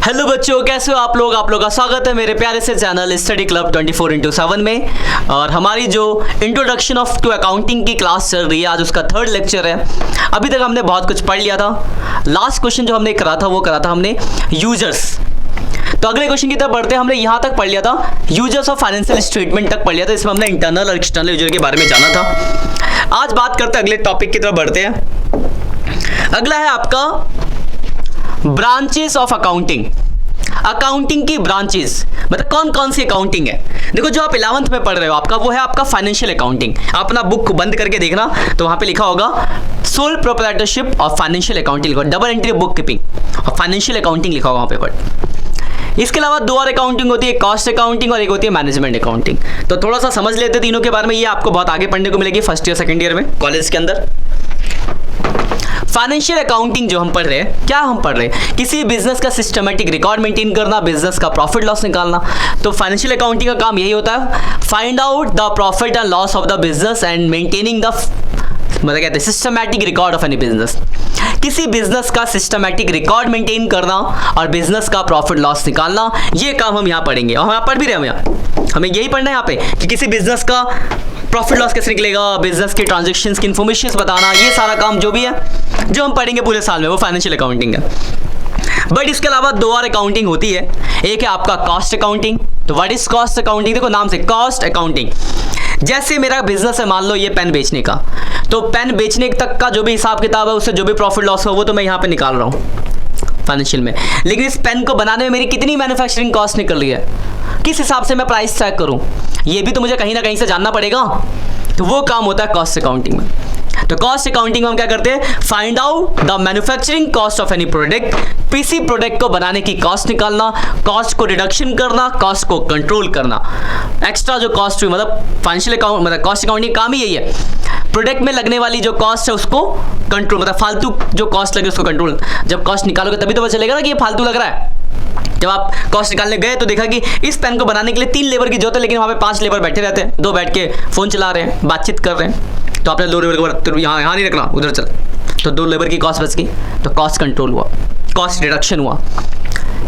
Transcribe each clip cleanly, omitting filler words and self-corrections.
Hello बच्चों, कैसे हो आप लोग का स्वागत है मेरे प्यारे से चैनल स्टडी क्लब 24/7 में। और हमारी जो इंट्रोडक्शन ऑफ टू अकाउंटिंग की क्लास चल रही है, आज उसका 3rd लेक्चर है। अभी तक हमने बहुत कुछ पढ़ लिया था। लास्ट क्वेश्चन जो हमने करा था वो करा था हमने यूजर्स। तो अगले क्वेश्चन की तरफ बढ़ते हैं। हमने यहाँ तक पढ़ लिया था, यूजर्स ऑफ फाइनेंशियल स्टेटमेंट तक पढ़ लिया था। इसमें हमने इंटरनल और एक्सटर्नल यूजर के बारे में जाना था। आज बात करते हैं अगले टॉपिक की तरफ बढ़ते हैं। अगला है आपका ब्रांचेस ऑफ अकाउंटिंग। अकाउंटिंग की ब्रांचेस मतलब कौन कौन सी अकाउंटिंग है। देखो, जो आप 11th में पढ़ रहे हो आपका वो है आपका फाइनेंशियल अकाउंटिंग। आप अपना बुक बंद करके देखना तो वहां पे लिखा होगा sole proprietorship of financial accounting, double entry book keeping और फाइनेंशियल अकाउंटिंग लिखा होगा वहां पे। इसके अलावा 2 और अकाउंटिंग होती है, कॉस्ट अकाउंटिंग और एक होती है मैनेजमेंट अकाउंटिंग। तो थोड़ा सा समझ लेते हैं तीनों के बारे में। ये आपको बहुत आगे पढ़ने को मिलेगी फर्स्ट ईयर सेकंड ईयर में कॉलेज के अंदर। फाइनेंशियल अकाउंटिंग जो हम पढ़ रहे हैं, क्या हम पढ़ रहे हैं, किसी बिजनेस का सिस्टमेटिक रिकॉर्ड मेंटेन करना, बिजनेस का प्रॉफिट लॉस निकालना। तो फाइनेंशियल अकाउंटिंग का काम यही होता है, find out the profit and loss of the business and maintaining the मतलब कहते हैं systematic record of any business. किसी बिजनेस का सिस्टमैटिक रिकॉर्ड मेंटेन करना और बिजनेस का प्रॉफिट लॉस निकालना, ये काम हम यहाँ पढ़ेंगे और हम यहाँ पढ़ भी रहे हैं। हमें यही पढ़ना है यहाँ पे कि किसी बिजनेस का प्रॉफिट लॉस कैसे निकलेगा, बिजनेस के ट्रांजैक्शंस की इन्फॉर्मेशन बताना, ये सारा काम जो भी है जो हम पढ़ेंगे पूरे साल में वो फाइनेंशियल अकाउंटिंग है। बट इसके अलावा 2 और अकाउंटिंग होती है। एक है आपका कॉस्ट अकाउंटिंग। तो व्हाट इज कॉस्ट अकाउंटिंग? देखो नाम से कॉस्ट अकाउंटिंग। जैसे मेरा बिजनेस है, मान लो ये पेन बेचने का, तो पेन बेचने तक का जो भी हिसाब किताब है उससे जो भी प्रॉफिट लॉस हो वो तो मैं यहाँ पे निकाल रहा हूँ फाइनेंशियल में। लेकिन इस पेन को बनाने में मेरी कितनी मैन्युफैक्चरिंग कॉस्ट निकल रही है, किस हिसाब से मैं प्राइस चेक करूँ, ये भी तो मुझे कहीं ना कहीं से जानना पड़ेगा। तो वो काम होता है कॉस्ट अकाउंटिंग में। तो कॉस्ट अकाउंटिंग में हम क्या करते हैं, find out the manufacturing cost of any product. किसी प्रोडक्ट को बनाने की कॉस्ट निकालना, कॉस्ट को रिडक्शन करना, कॉस्ट को कंट्रोल करना। एक्स्ट्रा जो कॉस्ट हुई मतलब फाइनेंशियल अकाउंट मतलब कॉस्ट अकाउंटिंग काम ही यही है, प्रोडक्ट में लगने वाली जो कॉस्ट है उसको कंट्रोल, मतलब फालतू जो कॉस्ट लगे उसको कंट्रोल। जब कॉस्ट निकालोगे तभी तो पता चलेगा ना कि ये फालतू लग रहा है। जब आप कॉस्ट निकालने गए तो देखा कि इस पेन को बनाने के लिए 3 लेबर की जरूरत है, लेकिन वहाँ पे 5 लेबर बैठे रहते हैं, 2 बैठ के फोन चला रहे हैं, बातचीत कर रहे हैं। तो आपने 2 लेबर को यहाँ नहीं रखना, उधर चल, तो 2 लेबर की कॉस्ट बच गई, तो कॉस्ट कंट्रोल हुआ, कॉस्ट रिडक्शन हुआ।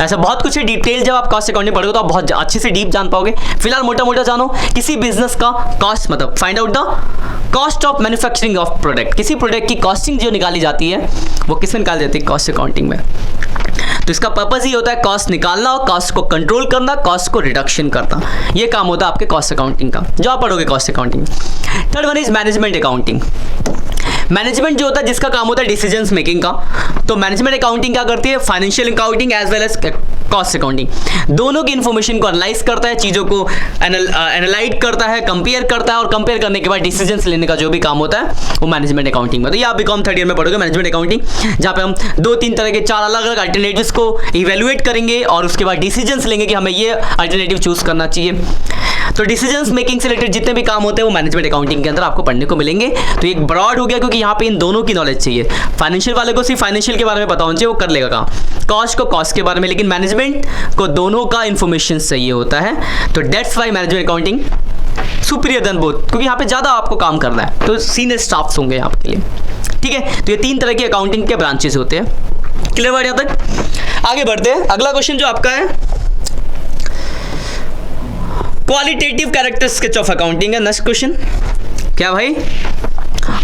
ऐसा बहुत कुछ है। डिटेल जब आप कॉस्ट अकाउंटिंग पढ़ोगे तो आप बहुत अच्छे से डीप जान पाओगे। फिलहाल मोटा मोटा जानो, किसी बिजनेस का कॉस्ट मतलब find out the cost of manufacturing of product. किसी प्रोडक्ट की कॉस्टिंग जो निकाली जाती है वो किसमें निकाली जाती है, कॉस्ट अकाउंटिंग में। तो इसका पर्पस ही होता है कॉस्ट निकालना और कॉस्ट को कंट्रोल करना, कॉस्ट को रिडक्शन करना। ये काम होता है आपके कॉस्ट अकाउंटिंग का जो आप पढ़ोगे cost accounting. 3rd one is management accounting. Management जो होता है जिसका काम होता है डिसीजंस मेकिंग का। तो मैनेजमेंट अकाउंटिंग क्या करती है, financial accounting as well as cost accounting दोनों की इन्फॉर्मेशन को एनालाइज करता है, चीज़ों को एनालाइज करता है, कंपेयर करता है और कंपेयर करने के बाद डिसीजंस लेने का जो भी काम होता है वो मैनेजमेंट अकाउंटिंग में। तो ये आप बीकॉम 3rd ईयर में पढ़ोगे मैनेजमेंट अकाउंटिंग, जहाँ पे हम 2-3 तरह के 4 अलग अलग अल्टरनेटिव्स को इवेल्युएट करेंगे और उसके बाद डिसीजंस लेंगे कि हमें ये अल्टरनेटिव चूज करना चाहिए। तो डिसीजंस मेकिंग से रिलेटेड जितने भी काम होते हैं वो मैनेजमेंट अकाउंटिंग के अंदर आपको पढ़ने को मिलेंगे। तो एक ब्रॉड हो गया क्योंकि यहाँ पे इन दोनों की नॉलेज चाहिए। फाइनेंशियल वाले को सिर्फ फाइनेंशियल के बारे में पता होना चाहिए, वो कर लेगा काम, कॉस्ट को कॉस्ट के बारे में, लेकिन मैनेजमेंट को दोनों का इंफॉर्मेशन चाहिए होता है। तो that's why management accounting superior than both, क्योंकि यहाँ पे ज़्यादा आपको काम करना है, तो सीनियर स्टाफ्स होंगे आपके लिए। ठीक है, तो ये 3 तरह की अकाउंटिंग के ब्रांचेस होते हैं। क्लियर वर्ड यहाँ तक? आगे बढ़ते हैं। अगला क्वेश्चन जो आपका है qualitative character sketch of accounting है। नेक्स्ट क्वेश्चन क्या भाई,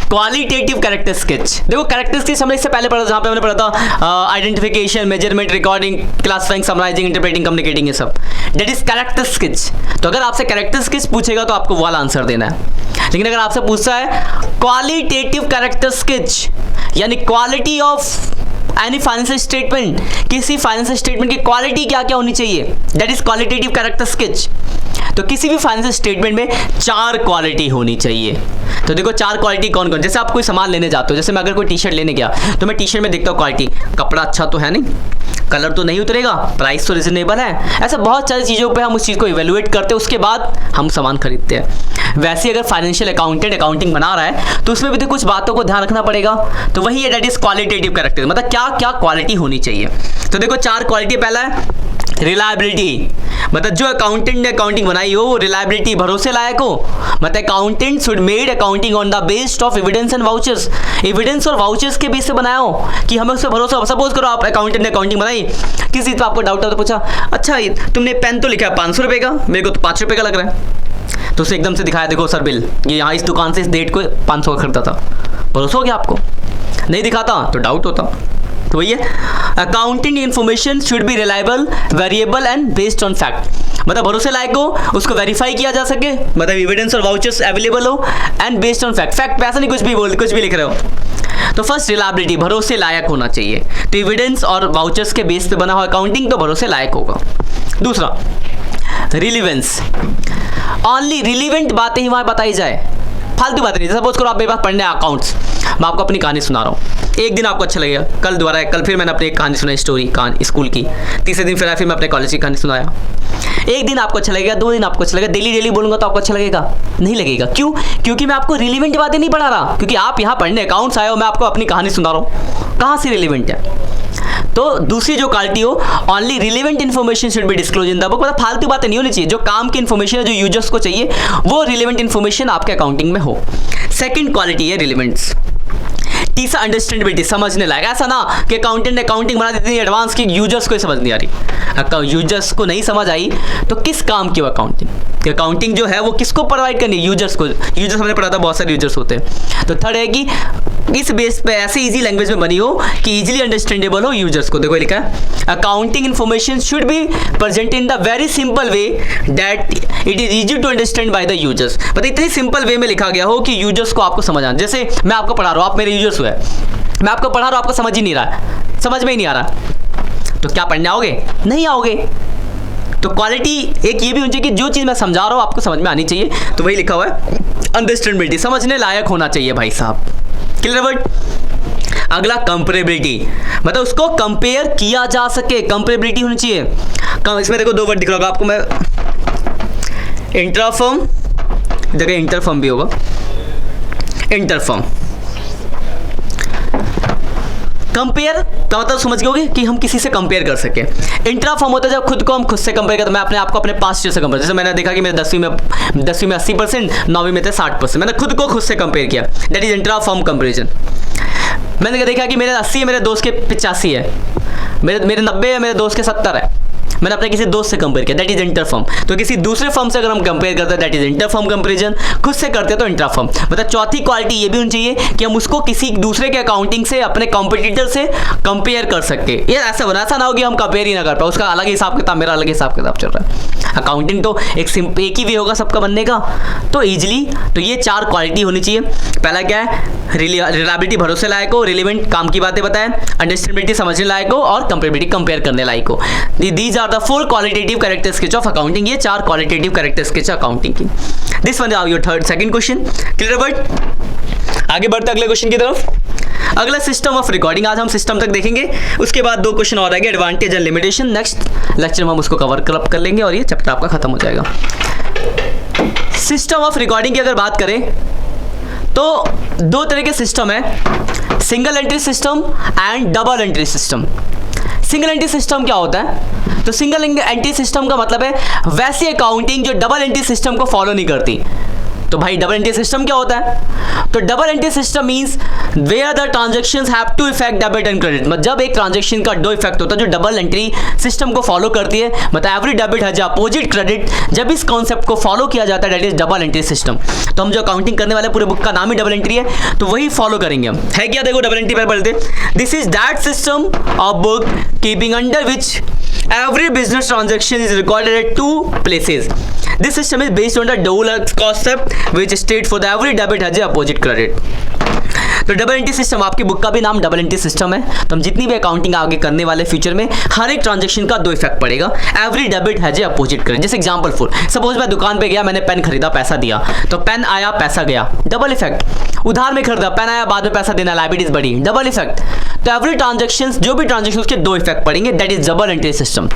क्वालिटेटिव कैरेक्टर स्केच। देखो कैरेक्टर स्केच हमने इससे पहले पढ़ा, जहाँ पे हमने पढ़ा था identification, measurement, recording, classifying, summarising, interpreting, communicating, ये सब दैट इज कैरेक्टर स्केच। तो अगर आपसे कैरेक्टर स्केच पूछेगा तो आपको वाला आंसर देना है। लेकिन अगर आपसे पूछता है क्वालिटेटिव कैरेक्टर स्केच यानी quality of any financial statement, किसी फाइनेंशियल स्टेटमेंट की क्वालिटी क्या क्या होनी चाहिए, that is qualitative character sketch. तो किसी भी फाइनेंशियल स्टेटमेंट में 4 क्वालिटी होनी चाहिए। तो देखो 4 क्वालिटी कौन कौन, जैसे आप कोई सामान लेने जाते हो, जैसे मैं अगर कोई टी-शर्ट लेने गया तो मैं टी-शर्ट में देखता हूँ क्वालिटी, कपड़ा अच्छा तो है नहीं, कलर तो नहीं उतरेगा, प्राइस तो रिजनेबल है, ऐसा बहुत सारी चीज़ों पे हम उस चीज़ को इवेलुएट करते हैं, उसके बाद हम सामान खरीदते हैं। वैसे अगर फाइनेंशियल अकाउंटेंट अकाउंटिंग बना रहा है तो उसमें भी तो कुछ बातों को ध्यान रखना पड़ेगा। तो वही है दैट इज क्वालिटेटिव कैरेक्टर, मतलब क्या क्या क्वालिटी होनी चाहिए। तो देखो 4 क्वालिटी, पहला है रिलायबिलिटी, मतलब जो अकाउंटेंट ने अकाउंटिंग बनाई हो वो रिलायबिलिटी, भरोसे लायक हो। मतलब accountant should made accounting on the based of evidence and vouchers, evidence और वाउचर्स के बेस से बनाया हो कि हमें उस पर भरोसा हो। सपोज करो आप अकाउंटेंट ने अकाउंटिंग बनाई, किसी चीज़ पर आपको डाउट था तो पूछा, अच्छा तुमने पेन तो लिखा है 500 रुपये का, मेरे को तो 5 रुपये का लग रहा है, तो उसे एकदम से दिखाया, देखो सर बिल, ये यहाँ इस दुकान से इस डेट को 500 का खरीदा था, भरोसा हो गया आपको? नहीं दिखाता तो डाउट होता। तो वही है, accounting information should B reliable, variable and based on fact, मतलब भरोसे लायक हो, उसको वेरीफाई किया जा सके, मतलब एविडेंस और वाउचर्स अवेलेबल हो, and based on fact, fact पे ऐसा नहीं कुछ भी बोल कुछ भी लिख रहे हो। तो फर्स्ट रिलायबिलिटी, भरोसे लायक होना चाहिए, तो एविडेंस और वाउचर्स के बेस पे बना हुआ अकाउंटिंग तो भरोसे लायक होगा। दूसरा रिलीवेंस, ओनली रिलीवेंट बातें ही वहाँ बताई जाए, फालतू बातें नहीं। सपोज करो आप मेरे पास पढ़ने अकाउंट्स, मैं आपको अपनी कहानी सुना रहा हूँ, एक दिन आपको अच्छा लगेगा, कल दोबारा, कल फिर मैंने अपनी एक कहानी सुनाई, स्टोरी कहानी स्कूल की, तीसरे दिन फिर मैं अपने कॉलेज की कहानी सुनाया। एक दिन आपको अच्छा लगेगा, 2 दिन आपको अच्छा लगेगा, डेली बोलूंगा तो आपको अच्छा लगेगा? नहीं लगेगा। क्यों? क्योंकि मैं आपको रिलेवेंट बातें नहीं पढ़ा रहा, क्योंकि आप यहाँ पढ़ने अकाउंट्स आए हो, मैं आपको अपनी कहानी सुना रहा हूँ, कहाँ से रिलेवेंट है? तो दूसरी जो क्वालिटी हो, only relevant information should be disclose in the book, मतलब फालतू बातें नहीं होनी चाहिए, जो काम की इन्फॉर्मेशन है, जो यूजर्स को चाहिए, वो रिलेवेंट इन्फॉर्मेशन आपके अकाउंटिंग में हो। सेकंड क्वालिटी है रिलेवेंस। तीसरा अंडरस्टैंडिबिलिटी, समझने लायक, ऐसा ना कि अकाउंटेंट ने अकाउंटिंग बना दी इतनी एडवांस की यूजर्स को समझ नहीं आ रही, यूजर्स को नहीं समझ आई तो किस काम की वो अकाउंटिंग, अकाउंटिंग जो है वो किसको प्रोवाइड करनी है? यूजर्स को। यूजर्स हमने पढ़ा था बहुत सारे यूजर्स होते हैं। तो थर्ड है कि इस बेस पे ऐसे इजी लैंग्वेज में बनी हो कि इजीली अंडरस्टैंडेबल हो यूजर्स को। देखो लिखा है, accounting information should be present in the very simple way that it is easy to understand by the users, मतलब इतनी सिंपल वे में लिखा गया हो कि यूजर्स को आपको समझ आए। जैसे मैं आपको पढ़ा रहा हूँ, आप मेरे यूजर्स हुए, मैं आपको पढ़ा रहा हूँ, आपको समझ ही नहीं रहा है, समझ में ही नहीं आ रहा, तो क्या पढ़ने आओगे? नहीं आओगे। तो क्वालिटी एक ये भी होनी चाहिए कि जो चीज़ मैं समझा रहा हूँ आपको समझ में आनी चाहिए, तो वही लिखा हुआ है अंडरस्टैंडेबिलिटी, समझने लायक होना चाहिए भाई साहब। Clear word? अगला कंपेरेबिलिटी, मतलब उसको कंपेयर किया जा सके, कंपेरेबिलिटी होनी चाहिए। इसमें देखो 2 वर्ड दिख रहा होगा आपको, मैं इंट्राफर्म, देखिए इंटरफर्म भी होगा, इंटरफर्म कंपेयर का मतलब समझ गए कि हम किसी से कंपेयर कर सके। इंट्राफॉर्म होता है जब खुद को हम खुद से कंपेयर करते हैं, मैं अपने आप को अपने पास्ट ईयर से कंपेयर, जैसे मैंने देखा कि मेरे 10वीं में 80%, 9वीं में थे 60%, मैंने खुद को खुद से कंपेयर किया, दैट इज इंट्राफॉर्म कंपेरिजन। मैंने देखा कि मेरे 80 है, मेरे दोस्त के 85 है, मेरे 90 है, मेरे दोस्त के 70 है, मैंने अपने किसी दोस्त से कंपेयर किया, दैट इज इंटरफर्म। तो किसी दूसरे फर्म से अगर हम कंपेयर करते हैं दैट इज इंटरफर्म कंपैरिजन, खुद से करते हैं तो इंट्राफर्म। मतलब चौथी क्वालिटी ये भी होनी चाहिए कि हम उसको किसी दूसरे के अकाउंटिंग से, अपने कॉम्पिटिटर से कंपेयर कर सके। ये ऐसा बना, ऐसा ना हो कि हम कंपेयर ही ना कर पाए, उसका अलग हिसाब किताब, मेरा अलग हिसाब किताब चल रहा है। अकाउंटिंग तो एक ही वे होगा सबका बनने का, तो ईजिली तो ये 4 क्वालिटी होनी चाहिए। पहला क्या है? रिलायबिलिटी, भरोसे लायक हो, रिलेवेंट, काम की बातें बताएं, अंडरस्टैंडेबिलिटी, समझने लायक हो, और कंपेरेबिलिटी, कंपेयर करने लायक हो। These are the 4 qualitative characteristics of accounting, ये 4 क्वालिटेटिव कैरेक्टरिस्टिक्स अकाउंटिंग की। This one is your second question. Clear word? आगे बढ़ते अगले क्वेश्चन की तरफ। अगला सिस्टम ऑफ रिकॉर्डिंग, आज हम सिस्टम तक देखेंगे, उसके बाद 2 क्वेश्चन और आएंगे, advantage and limitation. Next lecture में हम उसको कवर कर लेंगे और ये चैप्टर आपका खत्म हो जाएगा। सिस्टम ऑफ रिकॉर्डिंग की अगर बात करें तो 2 तरह के सिस्टम है, single entry system and double entry system. Single entry system क्या होता है? तो सिंगल एंट्री सिस्टम का मतलब है वैसी अकाउंटिंग जो डबल एंट्री सिस्टम को फॉलो नहीं करती। तो भाई डबल एंट्री सिस्टम क्या होता है? तो double entry system means where the transactions have to effect debit and credit, मतलब जब एक ट्रांजैक्शन का 2 इफेक्ट होता है जो डबल एंट्री सिस्टम को फॉलो करती है, मतलब every debit has opposite credit, जब इस कॉन्सेप्ट को फॉलो किया जाता है that is double entry system. तो हम जो अकाउंटिंग करने वाले पूरे बुक का नाम ही डबल एंट्री है, तो वही फॉलो करेंगे हम। है क्या? देखो डबल एंट्री पर पढ़ते, this is that system of book keeping under which every business transaction is recorded at 2 places. This system is based on the Euler concept which states for the every debit has a opposite credit. तो double entry system, आपकी book का भी नाम double entry system है। तो हम जितनी भी अकाउंटिंग आगे करने वाले फ्यूचर में, हर एक ट्रांजैक्शन का 2 इफेक्ट पड़ेगा, every debit has a opposite credit. जैसे एग्जांपल फॉर, सपोज मैं दुकान पे गया, मैंने पेन खरीदा, पैसा दिया, तो पेन आया, पैसा गया, डबल इफेक्ट। उधार में खरीदा, पेन आया, बाद में पैसा देना, लायबिलिटीज बढ़ी, डबल इफेक्ट। तो एवरी ट्रांजैक्शन, जो भी ट्रांजैक्शन उसके 2 इफेक्ट पड़ेंगे, that is double entry system,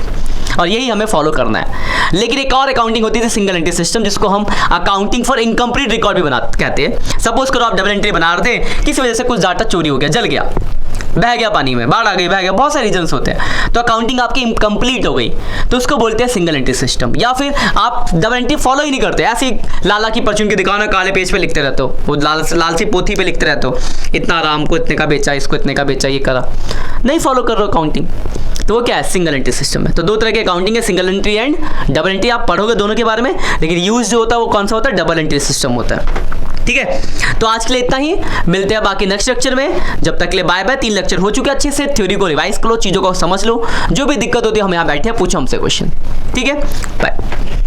और यही हमें फॉलो करना है। लेकिन एक और अकाउंटिंग होती है सिंगल एंट्री सिस्टम, जिसको हम अकाउंटिंग फॉर इनकम्प्लीट रिकॉर्ड भी कहते हैं। सपोज करो आप डबल एंट्री बना रहे थे, किसी वजह से कुछ डाटा चोरी हो गया, जल गया, बह गया पानी में, बाढ़ आ गई, बह गया, बहुत सारे रीजंस होते हैं, तो अकाउंटिंग आपकी इनकम्प्लीट हो गई, तो उसको बोलते हैं सिंगल एंट्री सिस्टम। या फिर आप डबल एंट्री फॉलो ही नहीं करते, ऐसे ही लाला की परचून की दुकान है, काले पेज पे लिखते रहते हो, वो लाल सी पोथी पे लिखते रहते हो, इतना राम को इतने का बेचा, इसको इतने का बेचा, ये करा, नहीं फॉलो कर रहे हो अकाउंटिंग, तो वो क्या है, सिंगल एंट्री सिस्टम है। तो दो तरह की अकाउंटिंग है, single entry and double entry. आप पढ़ोगे दोनों के बारे में, लेकिन यूज जो होता है वो कौन सा होता है, डबल एंट्री सिस्टम होता है। ठीक है, तो आज के लिए इतना ही, मिलते हैं बाकी नेक्स्ट लेक्चर में। जब तक के लिए बाय बाय। 3 लेक्चर हो चुके, अच्छे से थ्योरी को रिवाइज करो, चीजों को समझ लो, जो भी दिक्कत होती है हम यहाँ बैठे हैं, पूछो हमसे क्वेश्चन। ठीक है, बाय।